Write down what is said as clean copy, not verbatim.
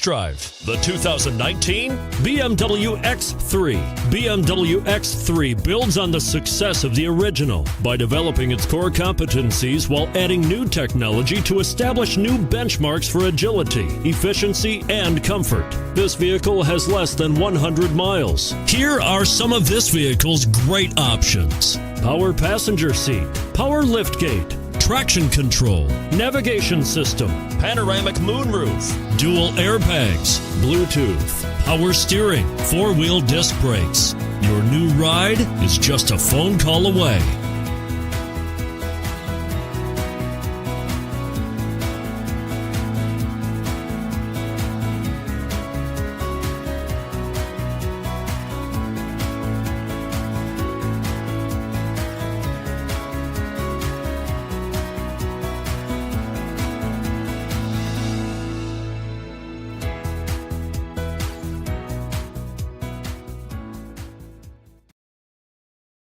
Drive the 2019 BMW X3. BMW X3 builds on the success of the original by developing its core competencies while adding new technology to establish new benchmarks for agility, efficiency, and comfort. This vehicle has less than 100 miles. Here are some of this vehicle's great options: power passenger seat, power liftgate, traction control, navigation system, panoramic moonroof, dual airbags, Bluetooth, power steering, four-wheel disc brakes. Your new ride is just a phone call away.